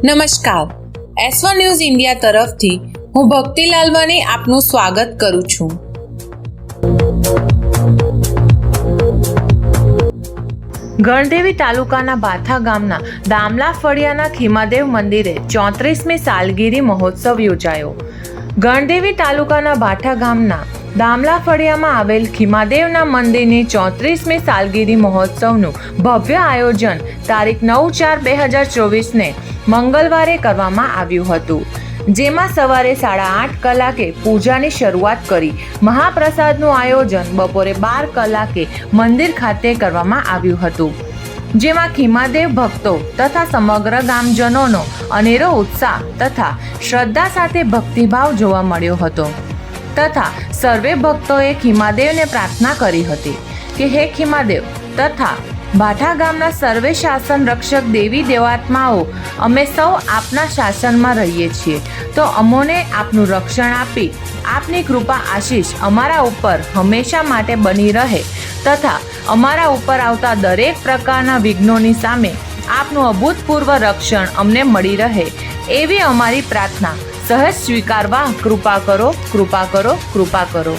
નમસ્કાર, S1 news India તરફથી હું ભક્તિ લાલવાની આપનું સ્વાગત કરું છું। ગણદેવી તાલુકાના ભાઠા ગામના દામલા ફળિયાના ખીમાદેવ મંદિરે 34મી સાલગીરી મહોત્સવ યોજાયો। ગણદેવી તાલુકાના ભાઠા ગામના દામલા ફળિયામાં આવેલ ખીમાદેવના મંદિરની 34મી સાલગીરી મહોત્સવનું ભવ્ય આયોજન તારીખ 9/4/2024ને મંગળવારે કરવામાં આવ્યું હતું, જેમાં સવારે 8:30 કલાકે પૂજાની શરૂઆત કરી મહાપ્રસાદનું આયોજન બપોરે 12 કલાકે મંદિર ખાતે કરવામાં આવ્યું હતું, જેમાં ખીમાદેવ ભક્તો તથા સમગ્ર ગામજનોનો અનેરો ઉત્સાહ તથા શ્રદ્ધા સાથે ભક્તિભાવ જોવા મળ્યો હતો તથા સર્વે ભક્તોએ ખીમાદેવને પ્રાર્થના કરી હતી કે હે ખીમાદેવ તથા ભાઠા ગામના સર્વે શાસન રક્ષક દેવી દેવાત્માઓ, અમે સૌ આપના શાસનમાં રહીએ છીએ, તો અમોને આપનું રક્ષણ આપી આપની કૃપા આશીષ અમારા ઉપર હંમેશા માટે બની રહે તથા અમારા ઉપર આવતા દરેક પ્રકારના વિઘ્નોની સામે આપનું અભૂતપૂર્વ રક્ષણ અમને મળી રહે એવી અમારી પ્રાર્થના સહજ સ્વીકારવા કૃપા કરો, કૃપા કરો, કૃપા કરો।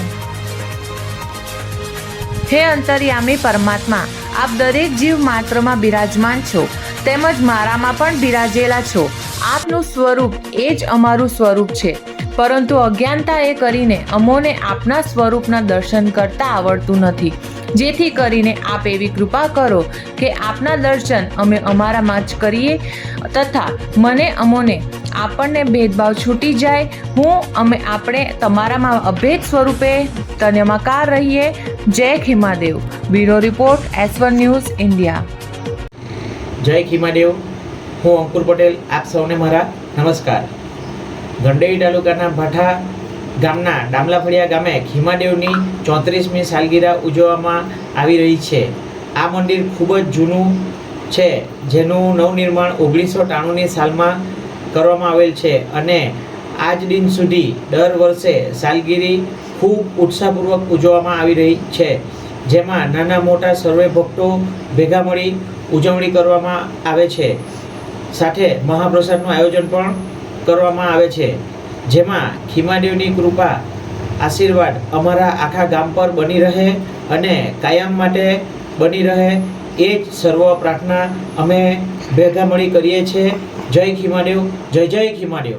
હે અંતર્યામી પરમાત્મા, આપ દરેક જીવ માત્રમાં બિરાજમાન છો તેમજ મારામાં પણ બિરાજેલા છો। આપનું સ્વરૂપ એ જ અમારું સ્વરૂપ છે, પરંતુ અજ્ઞાનતા એ કરીને અમોને આપના સ્વરૂપના દર્શન કરતા આવડતું નથી, જેથી કરીને આપ એવી કૃપા કરો કે આપના દર્શન અમે અમારામાં જ કરીએ તથા અમોને આપણને ભેદભાવ છૂટી જાય, અમે આપણે તમારામાં અભેદ સ્વરૂપે તન્યમકાર રહીએ। જય Khimadev. Bureau report, S1 news India. જય ખીમાદેવ। હું અંકુર પટેલ, આપ સૌને મારા નમસ્કાર। ગણદેવી તાલુકાના ભાઠા ગામના દામલા ફળિયા ગામે ખીમાદેવની 34મી સાલગીરા ઉજવવામાં આવી રહી છે। આ મંદિર ખૂબ જ જૂનું છે, જેનું નવનિર્માણ 1993ની સાલમાં કરવામાં આવેલ છે અને આજ દિન સુધી દર વર્ષે સાલગીરી ખૂબ ઉત્સાહપૂર્વક ઉજવવામાં આવી રહી છે, જેમાં નાના મોટા સર્વે ભક્તો ભેગા મળી ઉજવણી કરવામાં આવે છે, સાથે મહાપ્રસાદનું આયોજન પણ કરવામાં આવે છે, જેમાં ખીમાદેવની કૃપા આશીર્વાદ અમારા આખા ગામ પર બની રહે અને કાયમ માટે બની રહે એ જ સર્વ પ્રાર્થના અમે ભેગા મળી કરીએ છીએ। જય ખીમાદેવ, જય જય ખીમાદેવ।